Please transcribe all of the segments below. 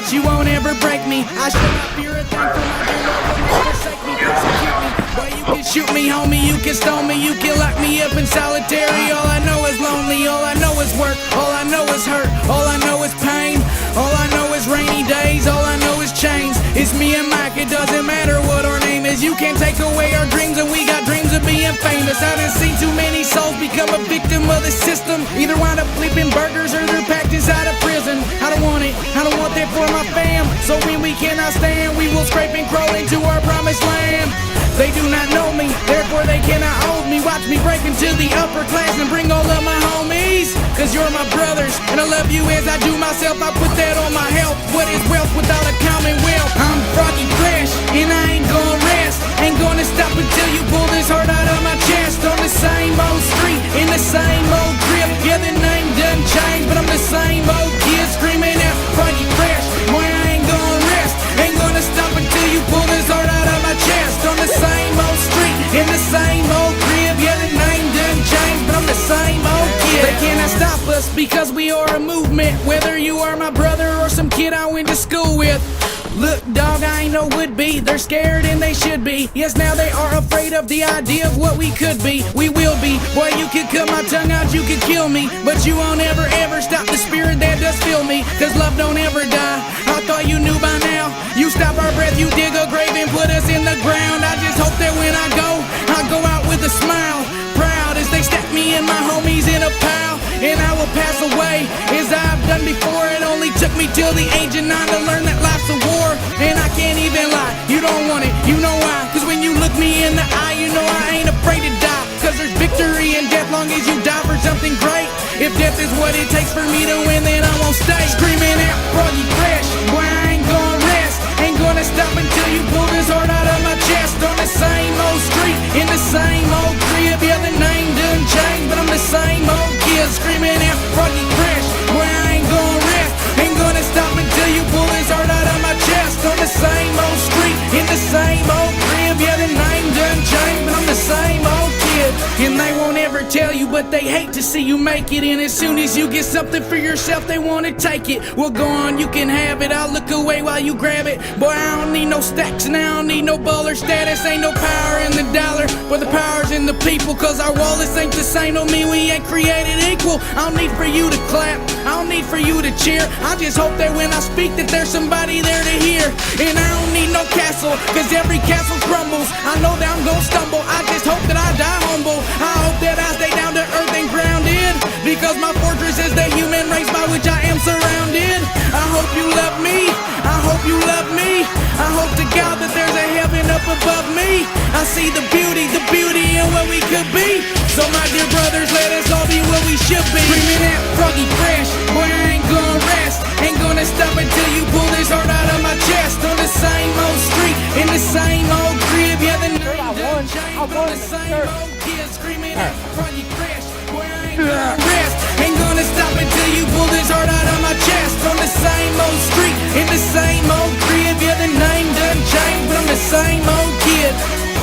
but you won't ever break me. I shall not fear a thing, for my dear Lord will never forsake me. Persecute me, boy, you can shoot me, homie, you can stone me, you can lock me up in solitary. All I know is lonely, all I know is work, all I know is hurt, all I know is pain, all I know is rainy days, all I know is chains. It's me and Mike, it doesn't matter what our name is. You can't take away our dreams, and we got dreams of being famous. I done seen too many souls become a victim of the system, either wind up flipping burgers or they're packed inside a prison. I don't want it, I don't want that for my fam. So when we cannot stand, we will scrape and crawl into our promised land. They do not know me, therefore they cannot hold me. Watch me break into the upper class and bring all of my homies. Cause you're my brothers, and I love you as I do myself. I put that on my health. What is wealth without a commonwealth? I'm Froggy Fresh, and I ain't gonna rest. Ain't gonna stop until you pull this heart out of my chest. On the same old street, in the same old crib. Yeah, the name done changed, but I'm the same old kid screaming out Froggy Fresh. Boy, I ain't gonna rest. Ain't gonna stop until you pull this heart out of my chest. On the same old street, in the same old crib. Yeah, the name done changed, but I'm the same old kid. They cannot stop us because we are a movement. Whether you are my brother or some kid I went to school with. Look, dog, I ain't no would-be. They're scared and they should be. Yes, now they are afraid of the idea of what we could be. We will be. Boy, you could cut my tongue out, you could kill me, but you won't ever, ever stop the spirit that does fill me. Cause love don't ever die. I thought you knew by now. You stop our breath, you dig a grave and put us in the ground. I just hope that when I go out with a smile. Proud as they stack me and my homies in a pile. And I will pass away as I've done before. It only took me till the age of 9 to learn that life's a war. And I can't even lie, you don't want it, you know why. Cause when you look me in the eye, you know I ain't afraid to die. Cause there's victory in death long as you die for something great. If death is what it takes for me to win, then I won't stay. Screaming out Froggy Fresh, boy, I ain't gonna rest. Ain't gonna stop until you pull this heart out of my chest. On the same old street, in the same old crib. Yeah, the name done changed, but I'm the same old kid screaming out Froggy Fresh, boy, I ain't gonna rest. Ain't gonna stop until you pull this heart out of my chest. On the same old street, in the same old crib. Yeah, the name done changed, but I'm the same old kid. And they won't ever tell you, but they hate to see you make it. And as soon as you get something for yourself, they wanna take it. Well, go on, you can have it, I'll look away while you grab it. Boy, I don't need no stacks and I don't need no baller status. Ain't no power in the dollar, but the power's in the people. Cause our wallets ain't the same, don't mean we ain't created equal. I don't need for you to clap, I don't need for you to cheer. I just hope that when I speak that there's somebody there to hear. And I don't need no castle, cause every castle crumbles. I know that I'm gonna stumble, I just hope that I die humble. I hope that I stay down to earth and grounded, because my fortress is the human race by which I am surrounded. I hope you love me, I hope you love me. I hope to God that there's a heaven up above me. I see the beauty in what we could be. So my dear brothers, let us all be what we should be. Screaming out Froggy Fresh, boy, I ain't gonna rest. Ain't gonna stop until you pull this heart out of my chest. On the same old street, in the same old crib. Yeah, the name done changed, but I'm the same old kid screaming out Froggy Fresh, boy, I ain't gonna rest. Ain't gonna stop until you pull this heart out of my chest. On the same old street, in the same old crib. Yeah, the name done changed, but I'm the same old kid.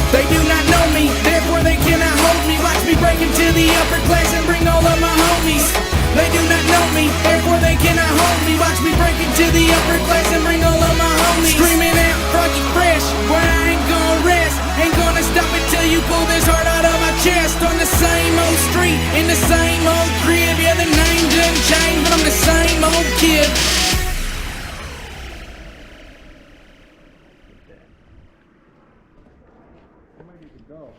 They do not know me, therefore they cannot hold me. Watch me break into the upper class and bring all of my homies. They do not know me, therefore they cannot hold me. Watch me break into the upper class and bring all of my homies. Screaming out Froggy Fresh, boy, I ain't gonna rest. Ain't gonna stop until you pull this heart out of my chest. On the same old street, in the same old crib. Yeah, the name done changed, but I'm the same old kid. Go.